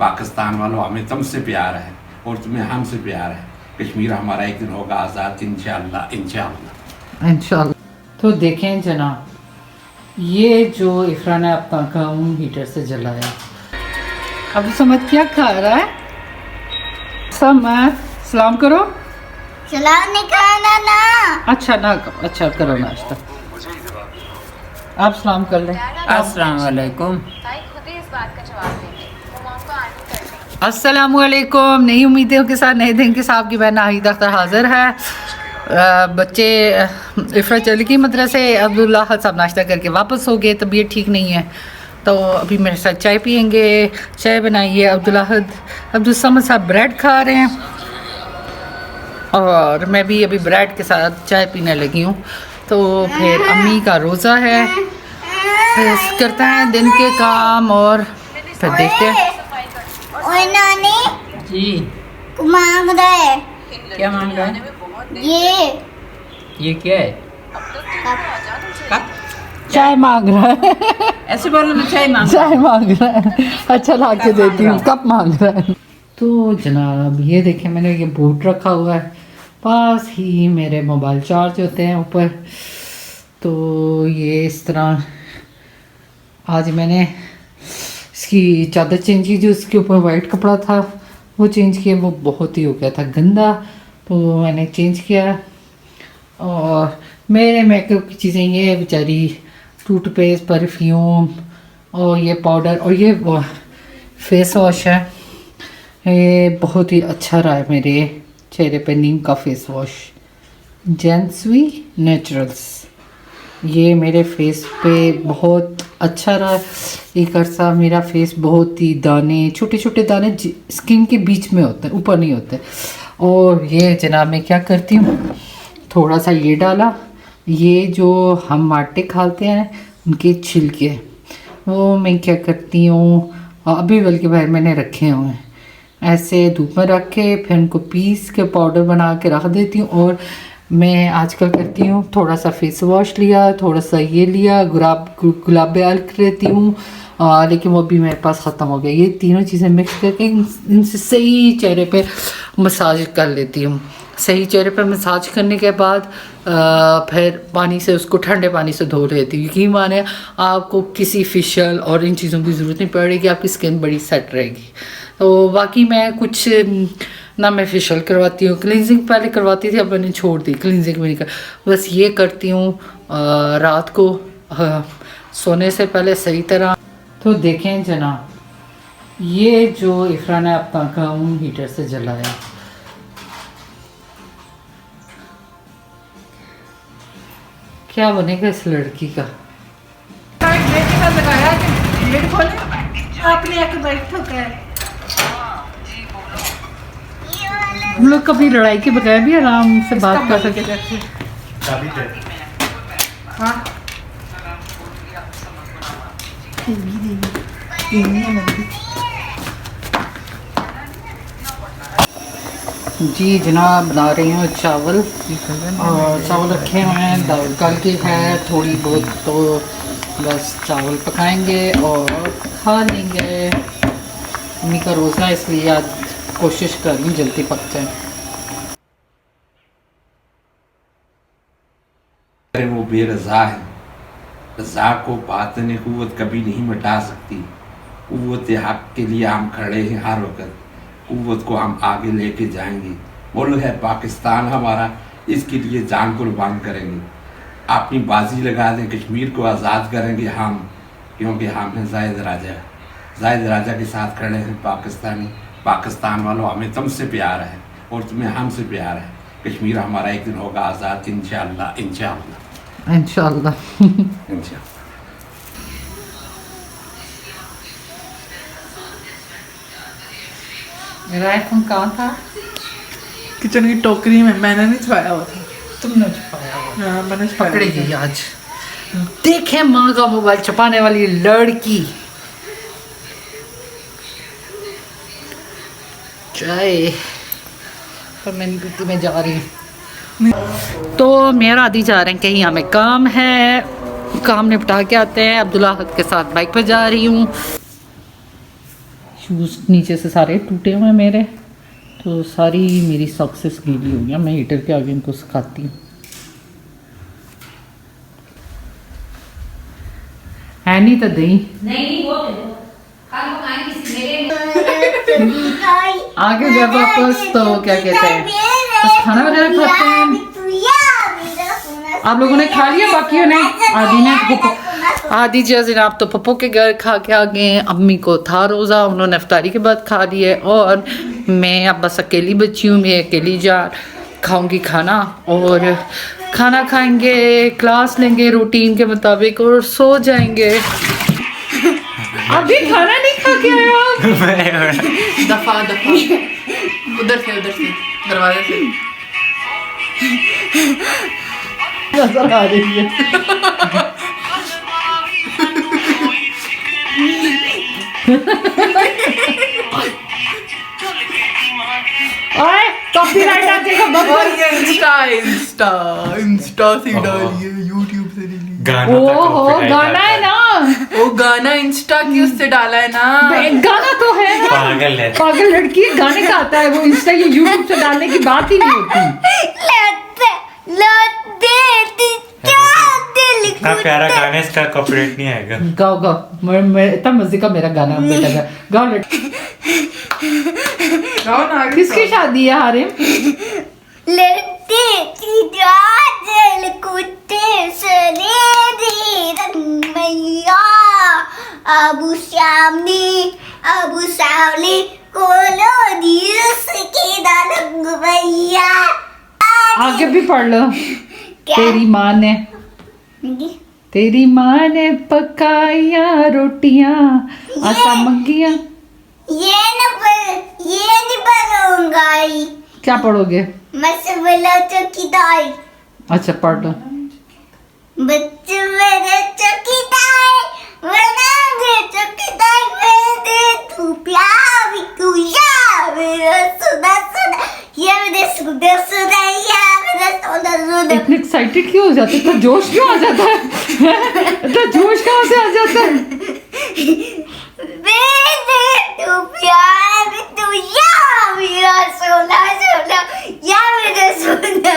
पाकिस्तान वालों, हमें तुमसे प्यार है और तुम्हें हमसे प्यार है। कश्मीर हमारा एक दिन होगा आज़ाद, इंशाअल्लाह इंशाअल्लाह इंशाल्लाह। तो देखें जनाब, ये जो इफ्रा ने अपना काम हीटर से जलाया, अब समझ क्या खा रहा है? सलाम करो। सलाम नहीं खाना ना। अच्छा ना करो, अच्छा करो नाश्ता। आप सलाम कर लें। अस्सलाम वालेकुम। अस्सलाम वालेकुम। नई उम्मीदों के साथ नए दिन के साथ आपकी बहन नाहिद अख्तर हाजिर है। बच्चे इफ्रा चली गई मदरसे, अब्दुल्ला साहब नाश्ता करके वापस हो गए, तबीयत ठीक नहीं है तो अभी मेरे साथ चाय पियेंगे। चाय बनाई है अब्दुल समद साहब, ब्रेड खा रहे हैं और मैं भी अभी ब्रेड के साथ चाय पीने लगी हूँ। तो फिर अम्मी का रोज़ा है, फिर करते हैं दिन के काम और फिर देखते हैं। ओए नानी जी मांग रहा है। क्या मांग रहा है? ये क्या है? कप? चाय मांग रहा है। ऐसे बोलो ना, चाय मांग चाय मांग रहा है। अच्छा ला के देती हूँ, कप मांग रहा है। तो जनाब ये देखें, मैंने ये बूट रखा हुआ है, पास ही मेरे मोबाइल चार्ज होते हैं ऊपर। तो ये इस तरह आज मैंने इसकी चादर चेंज की, जो उसके ऊपर वाइट कपड़ा था वो चेंज किया, वो बहुत ही हो गया था गंदा, तो मैंने चेंज किया। और मेरे मेकअप की चीज़ें ये बेचारी टूथपेस्ट, परफ्यूम और ये पाउडर और ये फेस वॉश है, ये बहुत ही अच्छा रहा है मेरे चेहरे पे। नीम का फेस वॉश जेंसवी नेचुरल्स, ये मेरे फेस पे बहुत अच्छा रहा। एक अर्सा मेरा फेस बहुत ही दाने, छोटे छोटे दाने स्किन के बीच में होते हैं, ऊपर नहीं होते। और ये जनाब मैं क्या करती हूँ, थोड़ा सा ये डाला, ये जो हम आटे खाते हैं उनके छिलके, वो मैं क्या करती हूँ, अभी बल्कि बाहर मैंने रखे हुए हैं, ऐसे धूप में रख के फिर उनको पीस के पाउडर बना के रख देती हूँ। और मैं आजकल करती हूँ, थोड़ा सा फेस वॉश लिया, थोड़ा सा ये लिया, गुलाब अलग लेती हूँ, लेकिन वो भी मेरे पास ख़त्म हो गया। ये तीनों चीज़ें मिक्स करके इनसे सही चेहरे पे मसाज कर लेती हूँ। सही चेहरे पे मसाज करने के बाद फिर पानी से उसको ठंडे पानी से धो लेती हूँ। यकीन माने आपको किसी फेशियल और इन चीज़ों की ज़रूरत नहीं पड़ेगी, आपकी स्किन बड़ी सेट रहेगी। तो बाकी मैं कुछ ना मैं फेशियल करवाती हूँ, क्लींजिंग पहले करवाती थी, अब मैंने छोड़ दी, क्लींजिंग भी नहीं कर, बस ये करती हूँ रात को सोने से पहले सही तरह। तो देखें जनाब, ये जो इफ्रा ने अपना काम हीटर से जलाया, क्या बनेगा इस लड़की का? लगाया आपने आके बैठो क्या? हम लोग कभी लड़ाई के बगैर भी आराम से बात कर सकते हैं। हाँ जी जनाब, बना रही हूँ चावल, और चावल रखे हुए हैं, दाल गल की है थोड़ी बहुत, तो बस चावल पकाएंगे और खा लेंगे। मम्मी का रोज़ा है इसलिए आज कोशिश कर रही हूँ जल्दी पक जाए। अरे वो बेरज़ा है, रज़ा को बातन क़ुव्वत कभी नहीं मिटा सकती। क़ुव्वत हक़ के लिए हम खड़े हैं हर वक्त, क़ुव्वत को हम आगे लेके जाएंगे। मुल्क है पाकिस्तान हमारा, इसके लिए जान कुर्बान करेंगे। अपनी बाजी लगा दें, कश्मीर को आज़ाद करेंगे हम, क्योंकि हम हैं ज़ाहिद राजा के साथ खड़े हैं पाकिस्तानी। पाकिस्तान वालों, हमें तुमसे प्यार है और तुम्हें हमसे प्यार है। कश्मीर हमारा एक दिन होगा आज़ाद, इंशाअल्लाह इंशाअल्लाह इंशाअल्लाह इंशाअल्लाह। मेरा आईफोन कहाँ था? किचन की टोकरी में, मैंने नहीं छुपाया हुआ था। तुमने छुपाया हुआ। हाँ, मैंने पकड़ी गई आज। देखें माँ का मोबाइल छुपाने वाली लड़की। चाय पर मैं जा रही हूँ। तो मेरा आदि जा रहे हैं कहीं, हमें काम है, काम निपटा के आते हैं। अब्दुल्ला के साथ बाइक पर जा रही हूँ। शूज़ नीचे से सारे टूटे हुए हैं मेरे, तो सारी मेरी सॉक्सेस गीली हो गई। मैं हीटर के आगे इनको सुखाती हूँ। है नहीं तो दही आगे जब वापस तो क्या कहते हैं, बस खाना वगैरह खाते हैं। आप लोगों ने खा लिया? बाकियों ने, आदि ने आदि जनाब तो पप्पो के घर खा के आ गए हैं। अम्मी को था रोज़ा, उन्होंने इफ्तारी के बाद खा लिया है, और मैं अब बस अकेली बची हूँ। मैं अकेली जा खाऊंगी खाना, और खाना खाएंगे, क्लास लेंगे रूटीन के मुताबिक और सो जाएंगे। अभी खाना नहीं खा के आए आप? दफा उधर से दरवाजे से नजर आ रही है। ओए कॉपीराइट आ जाएगा बाबा। इंस्टा से डालिए, यूट्यूब से डिलीट। ओहो गाना है ना, वो गाना इंस्टा की उससे डाला है ना। गाना तो है ना, पागल लड़की है, गाने का आता है वो, इंस्टा या यूट्यूब से डालने की बात ही नहीं होती। इतना प्यारा गाना, इसका कॉपीराइट नहीं आएगा। गाओ गाओ, इतना मजे का मेरा गाना बेटा का गाओ लड़की। गाओ ना। किसकी शादी है हारिम? अबू श्यामनी अबू सावली कोलो दिस की दालंग भैया। आगे भी पढ़ लो। तेरी माँ ने पकाया रोटियां, आटा मंगिया। ये नहीं पढ़ूंगा। क्या पढ़ोगे? मसबला चौकीदार। अच्छा पढ़ लो। बच्चे मेरे चौकीदार बना दे, चौकीदार बना दे, तू प्यार तू यार मेरा सुना सुना, ये मेरे सुना सुना, ये मेरा सुना सुना। इतने एक्साइटेड क्यों हो जाते? इतना जोश क्यों आ जाता है? इतना जोश कहाँ से आ जाता है? मेरे तू प्यार तू यार मेरा सुना सुना, या मेरा सुना,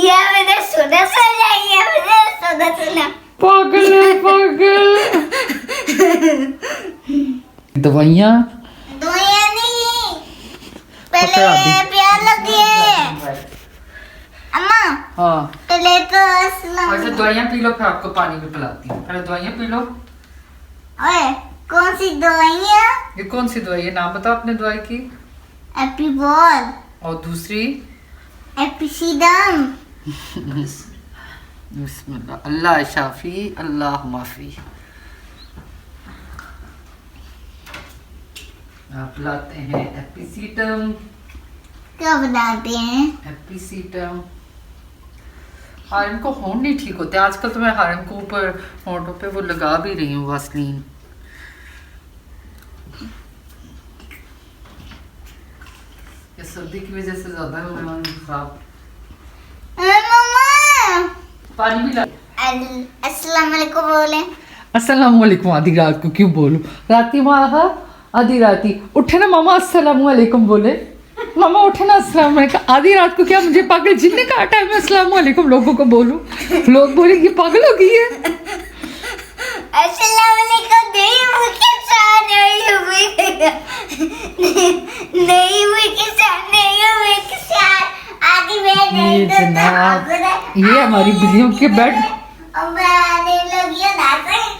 या मेरा सुना सुना, या मेरा सुना सुना। पागल है पागल। दवाइयाँ नहीं, पकड़ा दी। पहले प्यार लगी है अम्मा। हाँ पहले तो अस्सलाम। अच्छा दवाइयाँ पी लो, फिर आपको पानी भी पिलाती हूँ। पहले दवाइयाँ पी लो। ओए कौन सी दवाइयाँ? ये कौन सी दवाई है? नाम बताओ अपने दवाई की। एपीबॉल, और दूसरी? एपिसीडम। बिस्मिल्लाह, अल्लाह शाफी अल्लाह माफी। आप लाते हैं एपिसीटम। क्या बनाते हैं? एपिसीटम। हारिम को होंठ नहीं ठीक होते आजकल, तो मैं हारिम को ऊपर होंठों पे वो लगा भी रही हूँ वासलीन। ये सर्दी की वजह से ज्यादा खराब। मम्मा पानी भी ला। अस्सलाम वालेकुम बोले। अस्सलाम वालेकुम। आधी रात को क्यों बोलूं? राती माँ आधी राती उठे ना मामा अस्सलाम वालेकुम बोले। मामा उठे ना अस्सलाम वालेकुम। आधी रात को क्या मुझे पागल जिन्ने का टाइम में अस्सलाम वालेकुम लोगों को बोलूं? लोग बोले ये पागल हो गई है। अस्सलाम वालेकुम। नहीं हुई के साथ नहीं हुई के साथ आगे बैठ ये जनाब, ये हमारी बिल्लियों के बेड,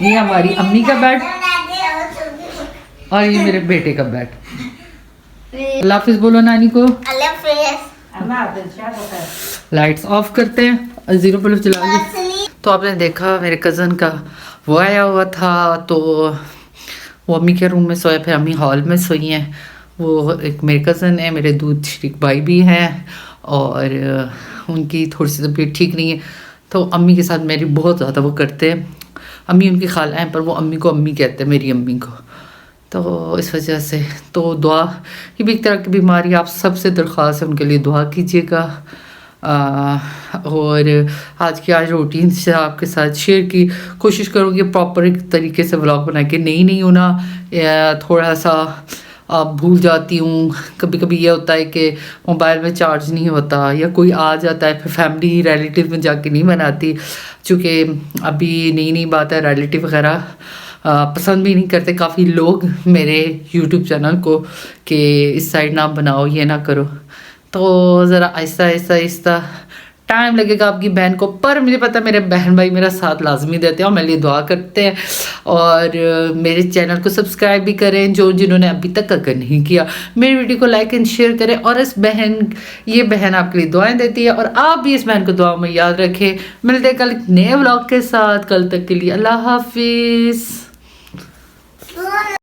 ये हमारी अम्मी का बेड, और ये मेरे बेटे का बेड। अल्लाह हाफिज बोलो नानी को। लाइट्स ऑफ करते हैं, जीरो बल्ब चला ली। तो आपने देखा मेरे कज़न का वो आया हुआ था, तो वो अम्मी के रूम में सोया, फिर अम्मी हॉल में सोई हैं। वो एक मेरे कज़न है, मेरे दूध शरीक भाई भी हैं, और उनकी थोड़ी सी तबीयत ठीक नहीं है, तो अम्मी के साथ मेरी बहुत ज़्यादा वो करते हैं। अम्मी उनकी खाला हैं, पर वो अम्मी को अम्मी कहते हैं, मेरी अम्मी को। तो इस वजह से तो दुआ, ये भी एक तरह की बीमारी, आप सबसे दरख्वास्त है उनके लिए दुआ कीजिएगा। और आज रूटीन से आपके साथ शेयर की कोशिश करूँगी, प्रॉपर एक तरीके से व्लॉग बना के। नहीं हूँ ना, थोड़ा सा भूल जाती हूँ। कभी कभी ये होता है कि मोबाइल में चार्ज नहीं होता या कोई आ जाता है, फिर फैमिली रिलेटिव में जाके नहीं बनाती, चूँकि अभी नई बात है, रिलेटिव वगैरह पसंद भी नहीं करते काफ़ी लोग मेरे यूट्यूब चैनल को कि इस साइड ना बनाओ, ये ना करो। तो ज़रा आहिस्ता टाइम लगेगा आपकी बहन को, पर मुझे पता है मेरे बहन भाई मेरा साथ लाजमी देते हैं और मेरे लिए दुआ करते हैं। और मेरे चैनल को सब्सक्राइब भी करें जिन्होंने अभी तक अगर नहीं किया। मेरी वीडियो को लाइक एंड शेयर करें। और ये बहन आपके लिए दुआएं देती है और आप भी इस बहन को दुआ में याद रखें। मिलते हैं कल नए व्लॉग के साथ। कल तक के लिए अल्लाह हाफिज़।